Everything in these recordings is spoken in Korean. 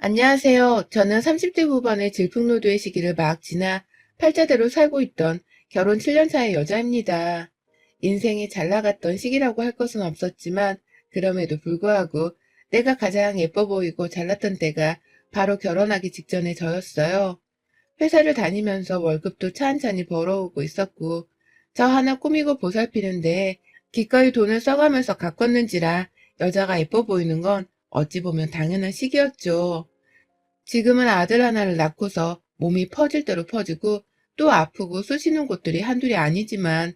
안녕하세요. 저는 30대 후반의 질풍노도의 시기를 막 지나 팔자대로 살고 있던 결혼 7년 차의 여자입니다. 인생이 잘 나갔던 시기라고 할 것은 없었지만 그럼에도 불구하고 내가 가장 예뻐 보이고 잘났던 때가 바로 결혼하기 직전의 저였어요. 회사를 다니면서 월급도 찬찬히 벌어오고 있었고 저 하나 꾸미고 보살피는데 기꺼이 돈을 써가면서 가꿨는지라 여자가 예뻐 보이는 건 어찌 보면 당연한 시기였죠. 지금은 아들 하나를 낳고서 몸이 퍼질 대로 퍼지고 또 아프고 쑤시는 곳들이 한둘이 아니지만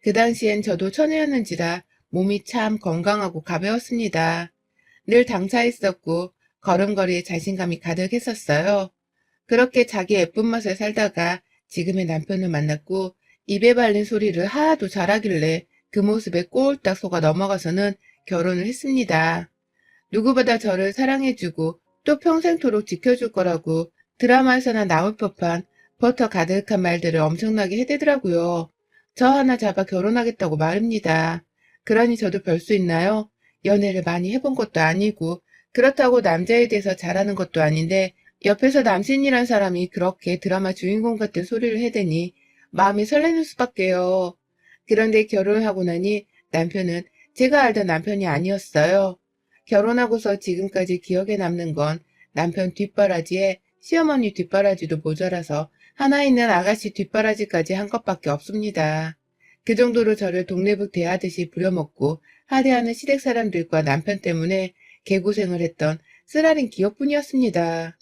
그 당시엔 저도 처녀였는지라 몸이 참 건강하고 가벼웠습니다. 늘 당차 있었고 걸음걸이에 자신감이 가득했었어요. 그렇게 자기 예쁜 맛에 살다가 지금의 남편을 만났고 입에 발린 소리를 하도 잘하길래 그 모습에 꼴딱 속아 넘어가서는 결혼을 했습니다. 누구보다 저를 사랑해주고 또 평생토록 지켜줄 거라고 드라마에서나 나올 법한 버터 가득한 말들을 엄청나게 해대더라고요. 저 하나 잡아 결혼하겠다고 말입니다. 그러니 저도 별 수 있나요? 연애를 많이 해본 것도 아니고 그렇다고 남자에 대해서 잘하는 것도 아닌데 옆에서 남친이란 사람이 그렇게 드라마 주인공 같은 소리를 해대니 마음이 설레는 수밖에요. 그런데 결혼을 하고 나니 남편은 제가 알던 남편이 아니었어요. 결혼하고서 지금까지 기억에 남는 건 남편 뒷바라지에 시어머니 뒷바라지도 모자라서 하나 있는 아가씨 뒷바라지까지 한 것밖에 없습니다. 그 정도로 저를 독레북 대하듯이 부려먹고 하대하는 시댁 사람들과 남편 때문에 개고생을 했던 쓰라린 기억뿐이었습니다.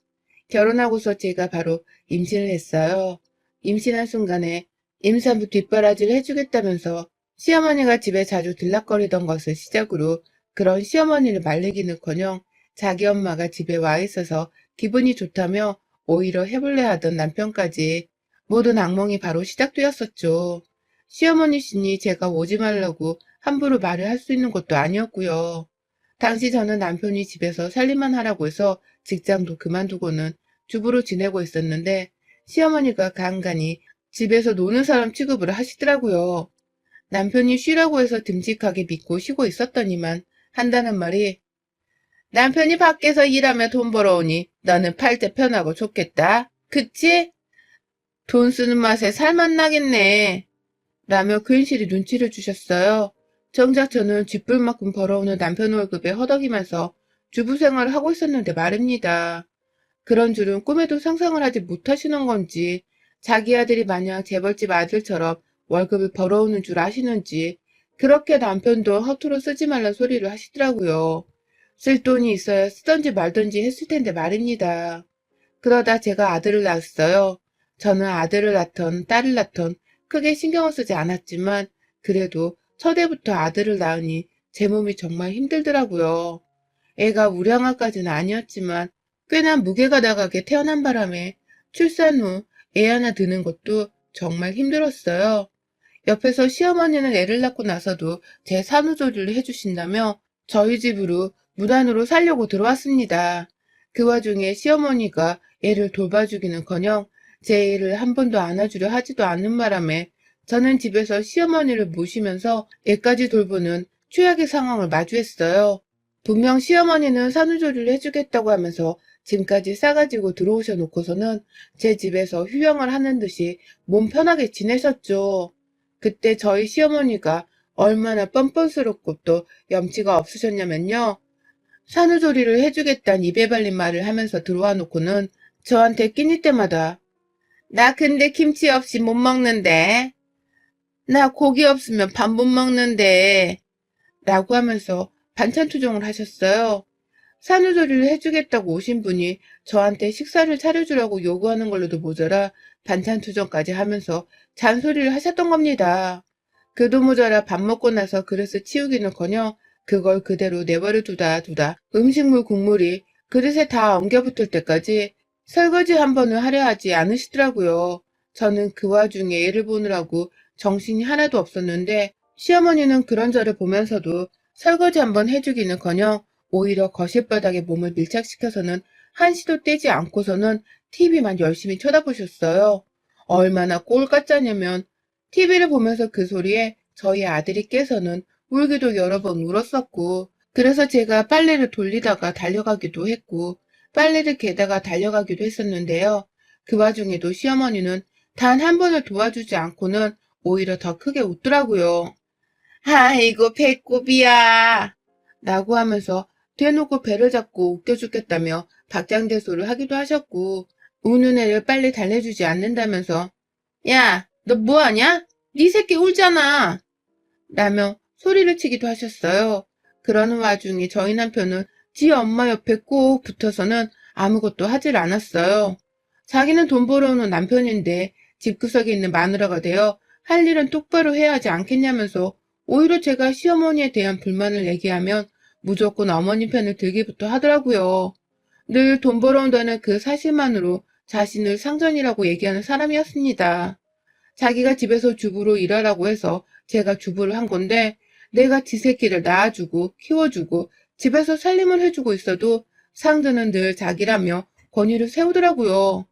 결혼하고서 제가 바로 임신을 했어요. 임신한 순간에 임산부 뒷바라지를 해주겠다면서 시어머니가 집에 자주 들락거리던 것을 시작으로 그런 시어머니를 말리기는커녕 자기 엄마가 집에 와 있어서 기분이 좋다며 오히려 해볼래 하던 남편까지 모든 악몽이 바로 시작되었었죠. 시어머니시니 제가 오지 말라고 함부로 말을 할 수 있는 것도 아니었고요. 당시 저는 남편이 집에서 살림만 하라고 해서 직장도 그만두고는 주부로 지내고 있었는데 시어머니가 간간히 집에서 노는 사람 취급을 하시더라고요. 남편이 쉬라고 해서 듬직하게 믿고 쉬고 있었더니만 한다는 말이 남편이 밖에서 일하며 돈 벌어오니 너는 팔 때 편하고 좋겠다. 그치? 돈 쓰는 맛에 살맛 나겠네. 라며 괜시리 눈치를 주셨어요. 정작 저는 쥐뿔만큼 벌어오는 남편 월급에 허덕이면서 주부 생활을 하고 있었는데 말입니다. 그런 줄은 꿈에도 상상을 하지 못하시는 건지 자기 아들이 마냥 재벌집 아들처럼 월급을 벌어오는 줄 아시는지 그렇게 남편도 허투루 쓰지 말란 소리를 하시더라고요. 쓸 돈이 있어야 쓰던지 말던지 했을 텐데 말입니다. 그러다 제가 아들을 낳았어요. 저는 아들을 낳던 딸을 낳던 크게 신경을 쓰지 않았지만 그래도 첫해부터 아들을 낳으니 제 몸이 정말 힘들더라고요. 애가 우량아까지는 아니었지만 꽤나 무게가 나가게 태어난 바람에 출산 후 애 하나 드는 것도 정말 힘들었어요. 옆에서 시어머니는 애를 낳고 나서도 제 산후조리를 해주신다며 저희 집으로 무단으로 살려고 들어왔습니다. 그 와중에 시어머니가 애를 돌봐주기는커녕 제 애를 한 번도 안아주려 하지도 않는 바람에 저는 집에서 시어머니를 모시면서 애까지 돌보는 최악의 상황을 마주했어요. 분명 시어머니는 산후조리를 해주겠다고 하면서 짐까지 싸가지고 들어오셔 놓고서는 제 집에서 휴양을 하는 듯이 몸 편하게 지내셨죠. 그때 저희 시어머니가 얼마나 뻔뻔스럽고 또 염치가 없으셨냐면요. 산후조리를 해주겠다는 입에 발린 말을 하면서 들어와 놓고는 저한테 끼니 때마다 나 근데 김치 없이 못 먹는데. 나 고기 없으면 밥 못 먹는데. 라고 하면서 반찬 투정을 하셨어요. 산후조리를 해주겠다고 오신 분이 저한테 식사를 차려주라고 요구하는 걸로도 모자라 반찬 투정까지 하면서 잔소리를 하셨던 겁니다. 그도 모자라 밥 먹고 나서 그릇을 치우기는커녕 그걸 그대로 내버려 두다 음식물 국물이 그릇에 다 엉겨붙을 때까지 설거지 한 번을 하려 하지 않으시더라고요. 저는 그 와중에 애를 보느라고 정신이 하나도 없었는데 시어머니는 그런 저를 보면서도 설거지 한 번 해주기는커녕 오히려 거실바닥에 몸을 밀착시켜서는 한시도 떼지 않고서는 TV만 열심히 쳐다보셨어요. 얼마나 꼴 같자냐면 TV를 보면서 그 소리에 저희 아들이 깨서는 울기도 여러 번 울었었고 그래서 제가 빨래를 돌리다가 달려가기도 했고 빨래를 개다가 달려가기도 했었는데요. 그 와중에도 시어머니는 단 한 번을 도와주지 않고는 오히려 더 크게 웃더라고요. 아이고 배꼽이야 라고 하면서 대놓고 배를 잡고 웃겨 죽겠다며 박장대소를 하기도 하셨고, 우는 애를 빨리 달래주지 않는다면서 야, 너 뭐하냐? 네 새끼 울잖아 라며 소리를 치기도 하셨어요. 그러는 와중에 저희 남편은 지 엄마 옆에 꼭 붙어서는 아무것도 하질 않았어요. 자기는 돈 벌어오는 남편인데 집구석에 있는 마누라가 되어 할 일은 똑바로 해야 하지 않겠냐면서, 오히려 제가 시어머니에 대한 불만을 얘기하면 무조건 어머니 편을 들기부터 하더라고요. 늘 돈 벌어온다는 그 사실만으로 자신을 상전이라고 얘기하는 사람이었습니다. 자기가 집에서 주부로 일하라고 해서 제가 주부를 한 건데, 내가 지 새끼를 낳아주고 키워주고 집에서 살림을 해주고 있어도 상전은 늘 자기라며 권위를 세우더라고요.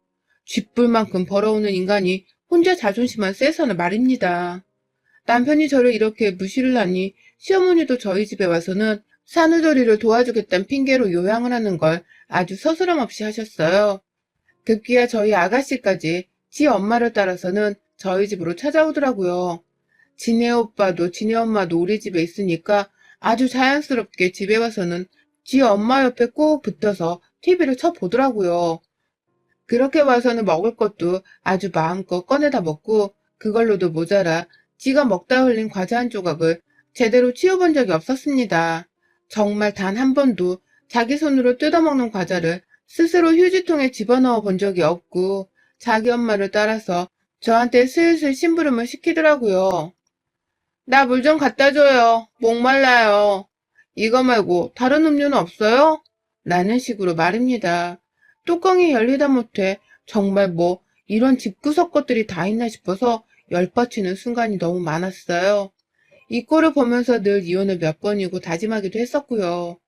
쥐뿔만큼 벌어오는 인간이 혼자 자존심만 세서는 말입니다. 남편이 저를 이렇게 무시를 하니 시어머니도 저희 집에 와서는 산후조리를 도와주겠다는 핑계로 요양을 하는 걸 아주 서스럼 없이 하셨어요. 급기야 저희 아가씨까지 지 엄마를 따라서는 저희 집으로 찾아오더라고요. 지네 오빠도 지네 엄마도 우리 집에 있으니까 아주 자연스럽게 집에 와서는 지 엄마 옆에 꼭 붙어서 TV를 쳐보더라고요. 그렇게 와서는 먹을 것도 아주 마음껏 꺼내다 먹고, 그걸로도 모자라 지가 먹다 흘린 과자 한 조각을 제대로 치워본 적이 없었습니다. 정말 단 한 번도 자기 손으로 뜯어먹는 과자를 스스로 휴지통에 집어넣어 본 적이 없고, 자기 엄마를 따라서 저한테 슬슬 심부름을 시키더라고요. 나 물 좀 갖다 줘요. 목말라요. 이거 말고 다른 음료는 없어요? 라는 식으로 말입니다. 뚜껑이 열리다 못해 정말 뭐 이런 집구석 것들이 다 있나 싶어서 열받치는 순간이 너무 많았어요. 이 꼴을 보면서 늘 이혼을 몇 번이고 다짐하기도 했었고요.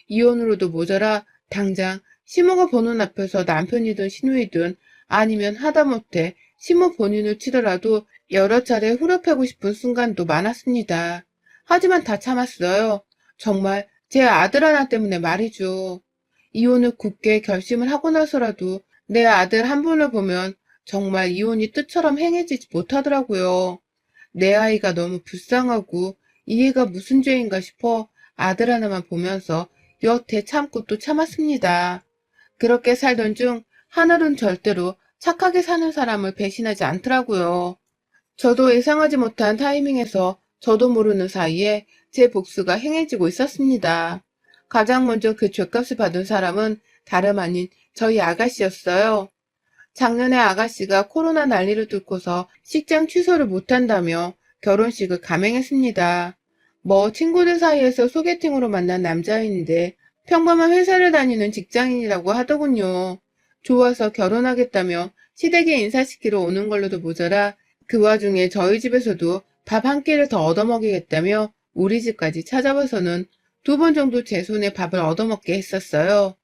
이혼으로도 모자라 당장 시모가 보는 앞에서 남편이든 시누이든 아니면 하다못해 시모 본인을 치더라도 여러 차례 후려패고 싶은 순간도 많았습니다. 하지만 다 참았어요. 정말 제 아들 하나 때문에 말이죠. 이혼을 굳게 결심을 하고 나서라도 내 아들 한 분을 보면 정말 이혼이 뜻처럼 행해지지 못하더라고요. 내 아이가 너무 불쌍하고 이해가 무슨 죄인가 싶어 아들 하나만 보면서 여태 참고 또 참았습니다. 그렇게 살던 중 하늘은 절대로 착하게 사는 사람을 배신하지 않더라고요. 저도 예상하지 못한 타이밍에서 저도 모르는 사이에 제 복수가 행해지고 있었습니다. 가장 먼저 그 죗값을 받은 사람은 다름 아닌 저희 아가씨였어요. 작년에 아가씨가 코로나 난리를 뚫고서 식장 취소를 못한다며 결혼식을 감행했습니다. 뭐 친구들 사이에서 소개팅으로 만난 남자인데 평범한 회사를 다니는 직장인이라고 하더군요. 좋아서 결혼하겠다며 시댁에 인사시키러 오는 걸로도 모자라 그 와중에 저희 집에서도 밥 한 끼를 더 얻어먹이겠다며 우리 집까지 찾아와서는 2번 정도 제 손에 밥을 얻어먹게 했었어요.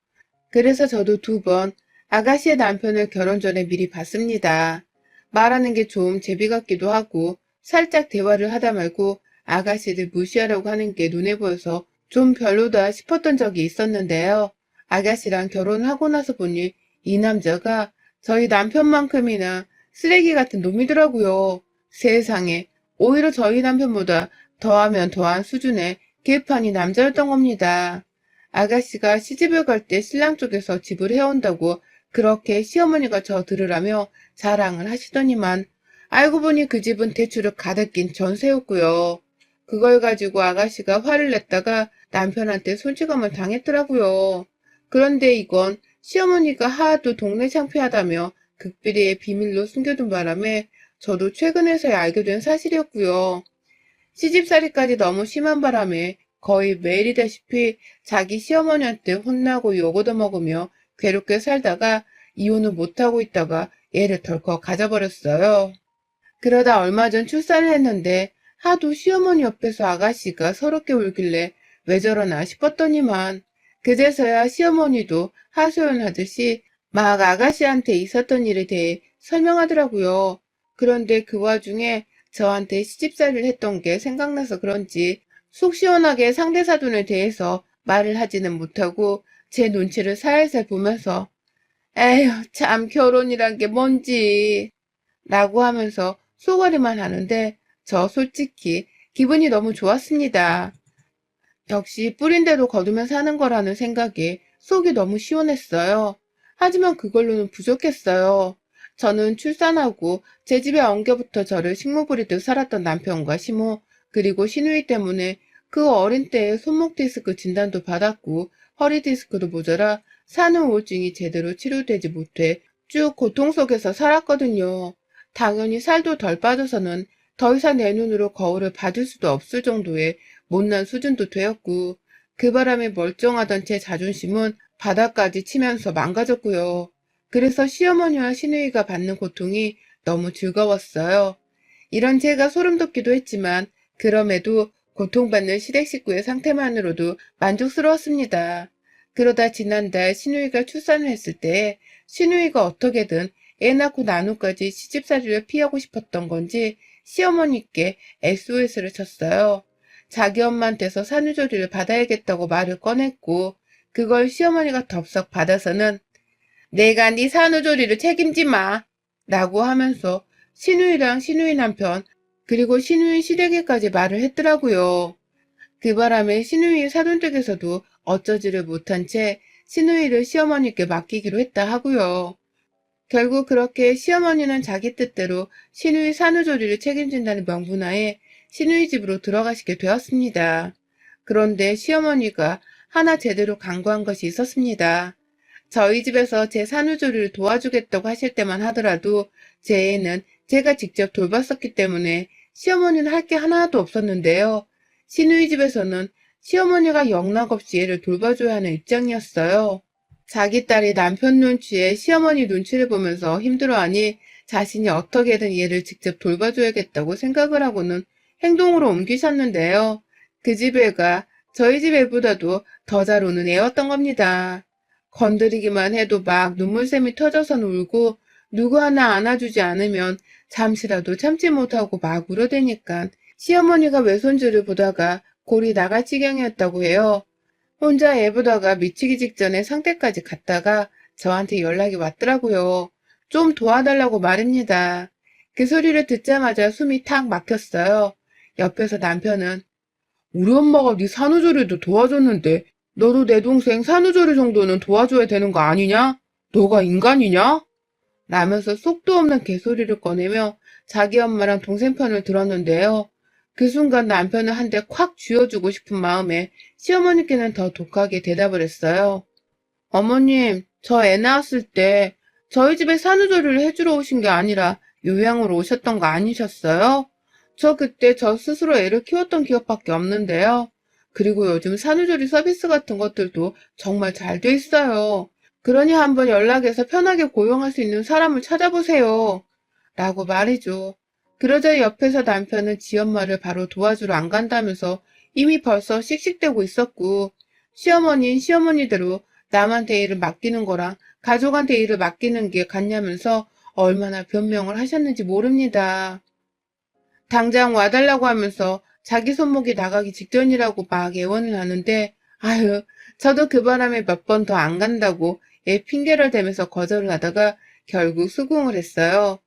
그래서 저도 2번 아가씨의 남편을 결혼 전에 미리 봤습니다. 말하는 게 좀 제비 같기도 하고 살짝 대화를 하다 말고 아가씨를 무시하려고 하는 게 눈에 보여서 좀 별로다 싶었던 적이 있었는데요. 아가씨랑 결혼하고 나서 보니 이 남자가 저희 남편만큼이나 쓰레기 같은 놈이더라고요. 세상에, 오히려 저희 남편보다 더하면 더한 수준의 개판이 남자였던 겁니다. 아가씨가 시집을 갈 때 신랑 쪽에서 집을 해온다고 그렇게 시어머니가 저 들으라며 자랑을 하시더니만 알고 보니 그 집은 대출을 가득 낀 전세였고요. 그걸 가지고 아가씨가 화를 냈다가 남편한테 손찌검을 당했더라고요. 그런데 이건 시어머니가 하도 동네 창피하다며 극비리에 비밀로 숨겨둔 바람에 저도 최근에서야 알게 된 사실이었고요. 시집살이까지 너무 심한 바람에 거의 매일이다시피 자기 시어머니한테 혼나고 욕 얻어먹으며 괴롭게 살다가 이혼을 못하고 있다가 애를 덜컥 가져버렸어요. 그러다 얼마 전 출산을 했는데 하도 시어머니 옆에서 아가씨가 서럽게 울길래 왜 저러나 싶었더니만 그제서야 시어머니도 하소연하듯이 막 아가씨한테 있었던 일에 대해 설명하더라고요. 그런데 그 와중에 저한테 시집살이를 했던 게 생각나서 그런지 속 시원하게 상대 사돈에 대해서 말을 하지는 못하고 제 눈치를 살살 보면서 에휴, 참 결혼이란 게 뭔지 라고 하면서 소거리만 하는데 저 솔직히 기분이 너무 좋았습니다. 역시 뿌린 대로 거두면 사는 거라는 생각에 속이 너무 시원했어요. 하지만 그걸로는 부족했어요. 저는 출산하고 제 집에 엉겨부터 저를 식모 부리듯 살았던 남편과 시모, 그리고 시누이 때문에 그 어린 때에 손목 디스크 진단도 받았고 허리 디스크도 모자라 산후 우울증이 제대로 치료되지 못해 쭉 고통 속에서 살았거든요. 당연히 살도 덜 빠져서는 더 이상 내 눈으로 거울을 받을 수도 없을 정도의 못난 수준도 되었고 그 바람에 멀쩡하던 제 자존심은 바닥까지 치면서 망가졌고요. 그래서 시어머니와 시누이가 받는 고통이 너무 즐거웠어요. 이런 제가 소름 돋기도 했지만 그럼에도 고통받는 시댁 식구의 상태만으로도 만족스러웠습니다. 그러다 지난달 시누이가 출산을 했을 때 시누이가 어떻게든 애 낳고 난 후까지 시집살이를 피하고 싶었던 건지 시어머니께 SOS를 쳤어요. 자기 엄마한테서 산후조리를 받아야겠다고 말을 꺼냈고 그걸 시어머니가 덥석 받아서는 내가 네 산후조리를 책임지 마 라고 하면서 시누이랑 시누이 남편 그리고 시누이 시댁에까지 말을 했더라고요. 그 바람에 시누이 사돈댁에서도 어쩌지를 못한 채 시누이를 시어머니께 맡기기로 했다 하고요. 결국 그렇게 시어머니는 자기 뜻대로 시누이 산후조리를 책임진다는 명분하에 시누이 집으로 들어가시게 되었습니다. 그런데 시어머니가 하나 제대로 간과한 것이 있었습니다. 저희 집에서 제 산후조리를 도와주겠다고 하실 때만 하더라도 제 애는 제가 직접 돌봤었기 때문에 시어머니는 할 게 하나도 없었는데요. 시누이 집에서는 시어머니가 영락없이 애를 돌봐줘야 하는 입장이었어요. 자기 딸이 남편 눈치에 시어머니 눈치를 보면서 힘들어하니 자신이 어떻게든 얘를 직접 돌봐줘야겠다고 생각을 하고는 행동으로 옮기셨는데요. 그 집 애가 저희 집 애보다도 더 잘 우는 애였던 겁니다. 건드리기만 해도 막 눈물샘이 터져서 울고 누구 하나 안아주지 않으면 잠시라도 참지 못하고 막 울어대니까 시어머니가 외손주를 보다가 골이 나갈 지경이었다고 해요. 혼자 애 보다가 미치기 직전에 상태까지 갔다가 저한테 연락이 왔더라고요. 좀 도와달라고 말입니다. 그 소리를 듣자마자 숨이 탁 막혔어요. 옆에서 남편은 우리 엄마가 네 산후조리도 도와줬는데 너도 내 동생 산후조리 정도는 도와줘야 되는 거 아니냐? 너가 인간이냐? 라면서 속도 없는 개소리를 꺼내며 자기 엄마랑 동생 편을 들었는데요. 그 순간 남편을 한 대 콱 쥐어주고 싶은 마음에 시어머니께는 더 독하게 대답을 했어요. 어머님, 저 애 낳았을 때 저희 집에 산후조리를 해주러 오신 게 아니라 요양으로 오셨던 거 아니셨어요? 저 그때 저 스스로 애를 키웠던 기억밖에 없는데요. 그리고 요즘 산후조리 서비스 같은 것들도 정말 잘 돼 있어요. 그러니 한번 연락해서 편하게 고용할 수 있는 사람을 찾아보세요. 라고 말이죠. 그러자 옆에서 남편은 지 엄마를 바로 도와주러 안 간다면서 이미 벌써 씩씩대고 있었고 시어머니인 시어머니대로 남한테 일을 맡기는 거랑 가족한테 일을 맡기는 게 같냐면서 얼마나 변명을 하셨는지 모릅니다. 당장 와달라고 하면서 자기 손목이 나가기 직전이라고 막 애원을 하는데 아유 저도 그 바람에 몇 번 더 안 간다고 애 핑계를 대면서 거절을 하다가 결국 수긍을 했어요.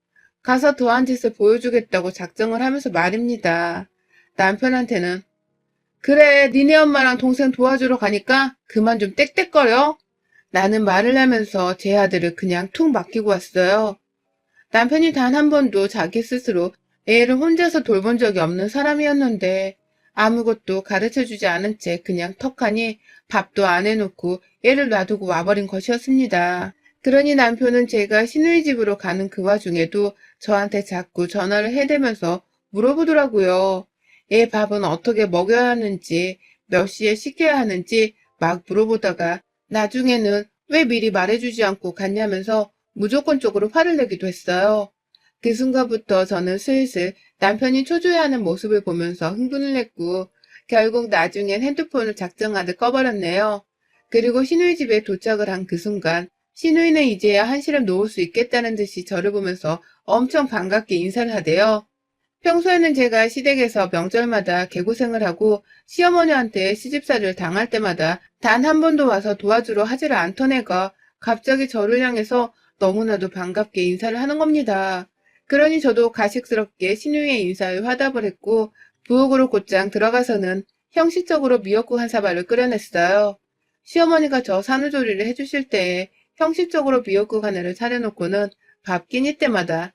가서 더한 짓을 보여주겠다고 작정을 하면서 말입니다. 남편한테는 그래 니네 엄마랑 동생 도와주러 가니까 그만 좀 떽떽거려. 나는 말을 하면서 제 아들을 그냥 툭 맡기고 왔어요. 남편이 단 한 번도 자기 스스로 애를 혼자서 돌본 적이 없는 사람이었는데 아무것도 가르쳐주지 않은 채 그냥 턱하니 밥도 안 해놓고 애를 놔두고 와버린 것이었습니다. 그러니 남편은 제가 시누이 집으로 가는 그 와중에도 저한테 자꾸 전화를 해대면서 물어보더라고요. 애 밥은 어떻게 먹여야 하는지, 몇 시에 시켜야 하는지 막 물어보다가 나중에는 왜 미리 말해주지 않고 갔냐면서 무조건적으로 화를 내기도 했어요. 그 순간부터 저는 슬슬 남편이 초조해하는 모습을 보면서 흥분을 했고 결국 나중엔 핸드폰을 작정하듯 꺼버렸네요. 그리고 시누이 집에 도착을 한 그 순간 시누이는 이제야 한시름 놓을 수 있겠다는 듯이 저를 보면서 엄청 반갑게 인사를 하대요. 평소에는 제가 시댁에서 명절마다 개고생을 하고 시어머니한테 시집살이를 당할 때마다 단 한 번도 와서 도와주러 하지를 않던 애가 갑자기 저를 향해서 너무나도 반갑게 인사를 하는 겁니다. 그러니 저도 가식스럽게 신우이의 인사에 화답을 했고 부엌으로 곧장 들어가서는 형식적으로 미역국 한 사발을 끓여냈어요. 시어머니가 저 산후조리를 해주실 때에 형식적으로 미역국 하나를 차려놓고는 밥 끼니 때마다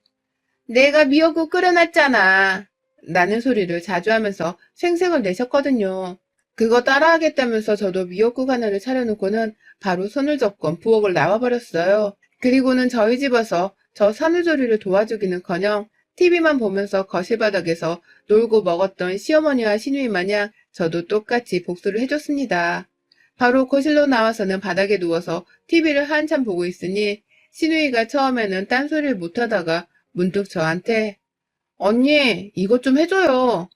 내가 미역국 끓여놨잖아 라는 소리를 자주 하면서 생색을 내셨거든요. 그거 따라하겠다면서 저도 미역국 하나를 차려놓고는 바로 손을 접고 부엌을 나와버렸어요. 그리고는 저희 집 와서 저 산후조리를 도와주기는커녕 TV만 보면서 거실 바닥에서 놀고 먹었던 시어머니와 시누이 마냥 저도 똑같이 복수를 해줬습니다. 바로 거실로 나와서는 바닥에 누워서 TV를 한참 보고 있으니 시누이가 처음에는 딴소리를 못하다가 문득 저한테 언니 이것 좀 해줘요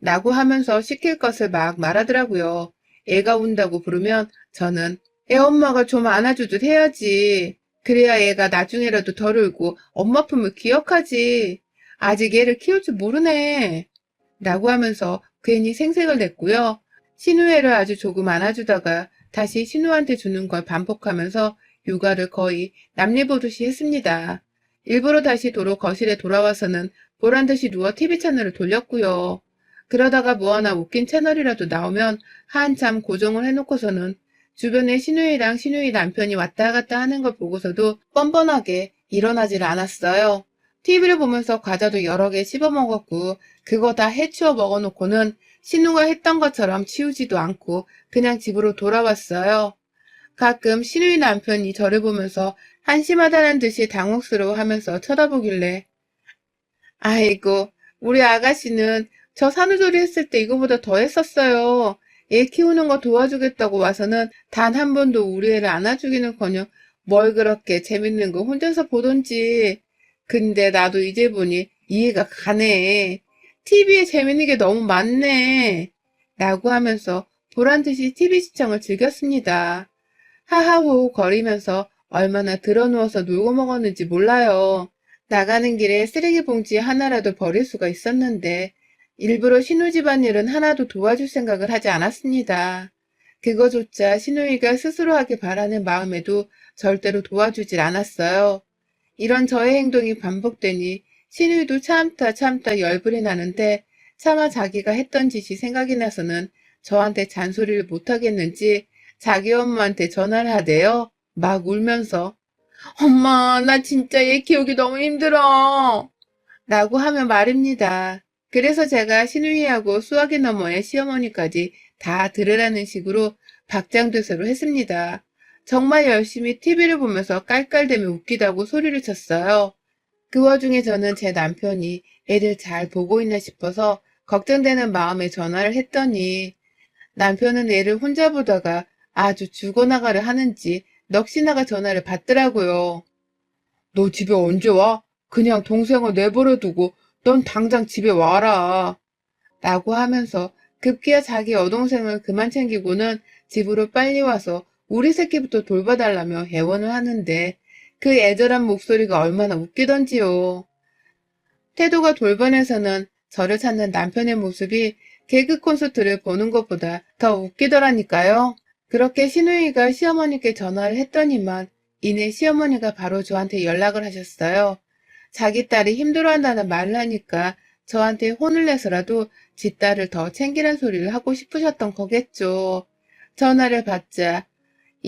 라고 하면서 시킬 것을 막 말하더라고요. 애가 운다고 부르면 저는 애 엄마가 좀 안아주듯 해야지. 그래야 애가 나중에라도 덜 울고 엄마 품을 기억하지. 아직 애를 키울 줄 모르네. 라고 하면서 괜히 생색을 냈고요. 신우애를 아주 조금 안아주다가 다시 신우한테 주는 걸 반복하면서 육아를 거의 남일보듯이 했습니다. 일부러 다시 도로 거실에 돌아와서는 보란듯이 누워 TV 채널을 돌렸고요. 그러다가 뭐 하나 웃긴 채널이라도 나오면 한참 고정을 해놓고서는 주변에 신우이랑 신우이 남편이 왔다 갔다 하는 걸 보고서도 뻔뻔하게 일어나질 않았어요. TV를 보면서 과자도 여러 개 씹어 먹었고 그거 다 해치워 먹어놓고는 신우가 했던 것처럼 치우지도 않고 그냥 집으로 돌아왔어요. 가끔 신우이 남편이 저를 보면서 한심하다는 듯이 당혹스러워하면서 쳐다보길래 아이고 우리 아가씨는 저 산후조리 했을 때 이거보다 더 했었어요. 애 키우는 거 도와주겠다고 와서는 단 한 번도 우리 애를 안아주기는커녕 뭘 그렇게 재밌는 거 혼자서 보던지. 근데 나도 이제 보니 이해가 가네. TV에 재밌는 게 너무 많네. 라고 하면서 보란듯이 TV 시청을 즐겼습니다. 하하호호 거리면서 얼마나 드러누워서 놀고 먹었는지 몰라요. 나가는 길에 쓰레기 봉지 하나라도 버릴 수가 있었는데 일부러 신우 집안일은 하나도 도와줄 생각을 하지 않았습니다. 그거조차 신우이가 스스로 하길 바라는 마음에도 절대로 도와주질 않았어요. 이런 저의 행동이 반복되니 신우이도 참다 열불이 나는데 차마 자기가 했던 짓이 생각이 나서는 저한테 잔소리를 못하겠는지 자기 엄마한테 전화를 하대요. 막 울면서 엄마 나 진짜 얘 키우기 너무 힘들어 라고 하며 말입니다. 그래서 제가 신우이하고 수학의 너머의 시어머니까지 다 들으라는 식으로 박장대소를 했습니다. 정말 열심히 TV를 보면서 깔깔대며 웃기다고 소리를 쳤어요. 그 와중에 저는 제 남편이 애를 잘 보고 있나 싶어서 걱정되는 마음에 전화를 했더니 남편은 애를 혼자 보다가 아주 죽어나가려 하는지 넋이 나가 전화를 받더라고요. 너 집에 언제 와? 그냥 동생을 내버려 두고 넌 당장 집에 와라. 라고 하면서 급기야 자기 여동생을 그만 챙기고는 집으로 빨리 와서 우리 새끼부터 돌봐달라며 애원을 하는데 그 애절한 목소리가 얼마나 웃기던지요. 태도가 돌변해서는 저를 찾는 남편의 모습이 개그 콘서트를 보는 것보다 더 웃기더라니까요. 그렇게 신우이가 시어머니께 전화를 했더니만 이내 시어머니가 바로 저한테 연락을 하셨어요. 자기 딸이 힘들어한다는 말을 하니까 저한테 혼을 내서라도 지 딸을 더 챙기란 소리를 하고 싶으셨던 거겠죠. 전화를 받자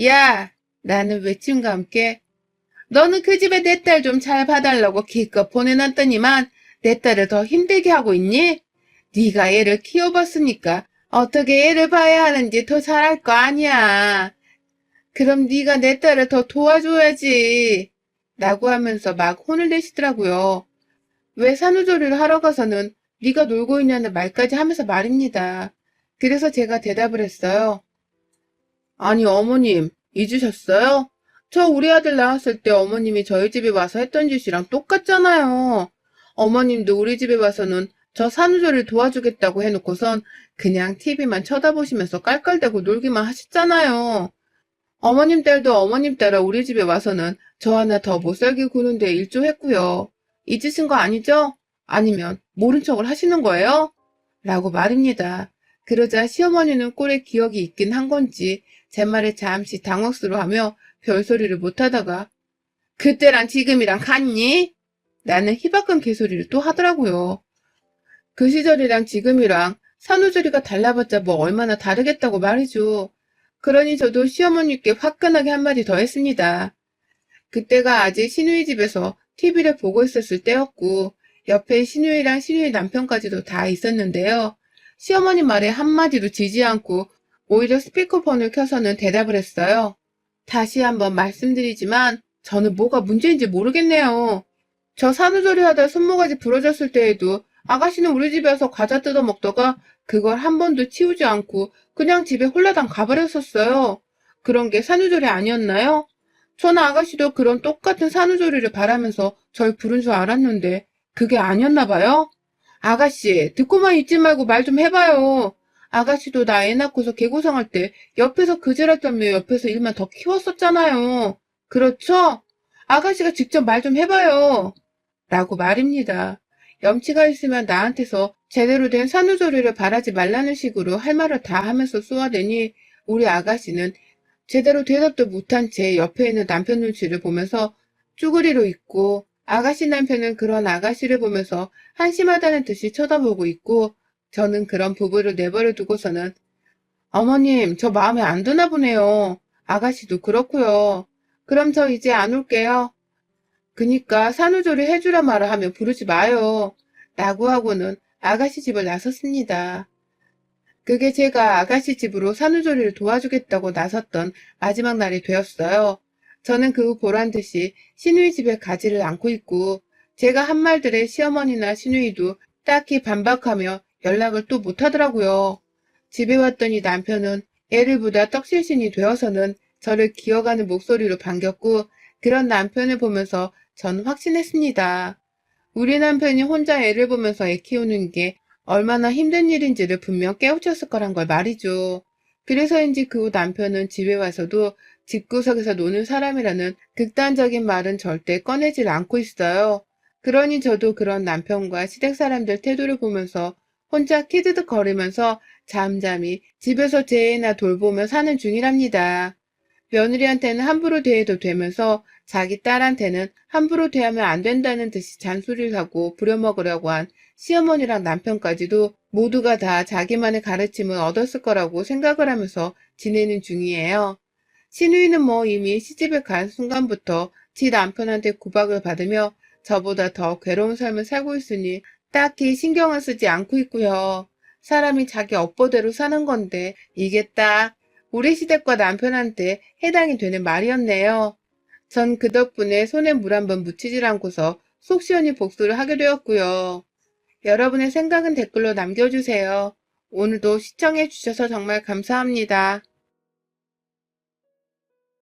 야! 라는 외침과 함께 너는 그 집에 내 딸 좀 잘 봐달라고 기껏 보내놨더니만 내 딸을 더 힘들게 하고 있니? 네가 애를 키워봤으니까 어떻게 애를 봐야 하는지 더 잘할 거 아니야. 그럼 네가 내 딸을 더 도와줘야지. 라고 하면서 막 혼을 내시더라고요. 왜 산후조리를 하러 가서는 네가 놀고 있냐는 말까지 하면서 말입니다. 그래서 제가 대답을 했어요. 아니 어머님 잊으셨어요? 저 우리 아들 낳았을 때 어머님이 저희 집에 와서 했던 짓이랑 똑같잖아요. 어머님도 우리 집에 와서는 저 산후조리를 도와주겠다고 해놓고선 그냥 TV만 쳐다보시면서 깔깔대고 놀기만 하셨잖아요. 어머님 딸도 어머님 따라 우리 집에 와서는 저 하나 더 못살게 구는데 일조했고요. 잊으신 거 아니죠? 아니면 모른 척을 하시는 거예요? 라고 말입니다. 그러자 시어머니는 꼴에 기억이 있긴 한 건지 제 말에 잠시 당혹스러워하며 별소리를 못하다가 그때랑 지금이랑 같니? 나는 희박한 개소리를 또 하더라고요. 그 시절이랑 지금이랑 산후조리가 달라봤자 뭐 얼마나 다르겠다고 말이죠. 그러니 저도 시어머니께 화끈하게 한마디 더 했습니다. 그때가 아직 시누이 집에서 TV를 보고 있었을 때였고 옆에 시누이랑 시누이 남편까지도 다 있었는데요. 시어머니 말에 한마디도 지지 않고 오히려 스피커폰을 켜서는 대답을 했어요. 다시 한번 말씀드리지만 저는 뭐가 문제인지 모르겠네요. 저 산후조리 하다 손모가지 부러졌을 때에도 아가씨는 우리 집에 와서 과자 뜯어 먹다가 그걸 한 번도 치우지 않고 그냥 집에 홀라당 가버렸었어요. 그런 게 산후조리 아니었나요? 저는 아가씨도 그런 똑같은 산후조리를 바라면서 절 부른 줄 알았는데 그게 아니었나 봐요? 아가씨, 듣고만 있지 말고 말 좀 해봐요. 아가씨도 나 애 낳고서 개고생할 때 옆에서 그지랄 떨며 옆에서 일만 더 키웠었잖아요. 그렇죠? 아가씨가 직접 말 좀 해봐요. 라고 말입니다. 염치가 있으면 나한테서 제대로 된 산후조리를 바라지 말라는 식으로 할 말을 다 하면서 쏘아대니 우리 아가씨는 제대로 대답도 못한 채 옆에 있는 남편 눈치를 보면서 쭈그리로 있고 아가씨 남편은 그런 아가씨를 보면서 한심하다는 듯이 쳐다보고 있고 저는 그런 부부를 내버려 두고서는 어머님 저 마음에 안 드나 보네요. 아가씨도 그렇고요. 그럼 저 이제 안 올게요. 그니까 산후조리 해주라 말을 하면 부르지 마요. 라고 하고는 아가씨 집을 나섰습니다. 그게 제가 아가씨 집으로 산후조리를 도와주겠다고 나섰던 마지막 날이 되었어요. 저는 그 후 보란듯이 시누이 집에 가지를 않고 있고 제가 한 말들에 시어머니나 시누이도 딱히 반박하며 연락을 또 못하더라고요. 집에 왔더니 남편은 애를 보다 떡실신이 되어서는 저를 기어가는 목소리로 반겼고 그런 남편을 보면서 전 확신했습니다. 우리 남편이 혼자 애를 보면서 애 키우는 게 얼마나 힘든 일인지를 분명 깨우쳤을 거란 걸 말이죠. 그래서인지 그 후 남편은 집에 와서도 집구석에서 노는 사람이라는 극단적인 말은 절대 꺼내질 않고 있어요. 그러니 저도 그런 남편과 시댁 사람들 태도를 보면서 혼자 키드득 거리면서 잠잠히 집에서 제 애나 돌보며 사는 중이랍니다. 며느리한테는 함부로 대해도 되면서 자기 딸한테는 함부로 대하면 안 된다는 듯이 잔소리를 하고 부려먹으려고 한 시어머니랑 남편까지도 모두가 다 자기만의 가르침을 얻었을 거라고 생각을 하면서 지내는 중이에요. 시누이는 뭐 이미 시집을 간 순간부터 지 남편한테 구박을 받으며 저보다 더 괴로운 삶을 살고 있으니 딱히 신경을 쓰지 않고 있고요. 사람이 자기 업보대로 사는 건데 이게 딱 우리 시댁과 남편한테 해당이 되는 말이었네요. 전 그 덕분에 손에 물 한 번 묻히질 않고서 속 시원히 복수를 하게 되었고요. 여러분의 생각은 댓글로 남겨주세요. 오늘도 시청해주셔서 정말 감사합니다.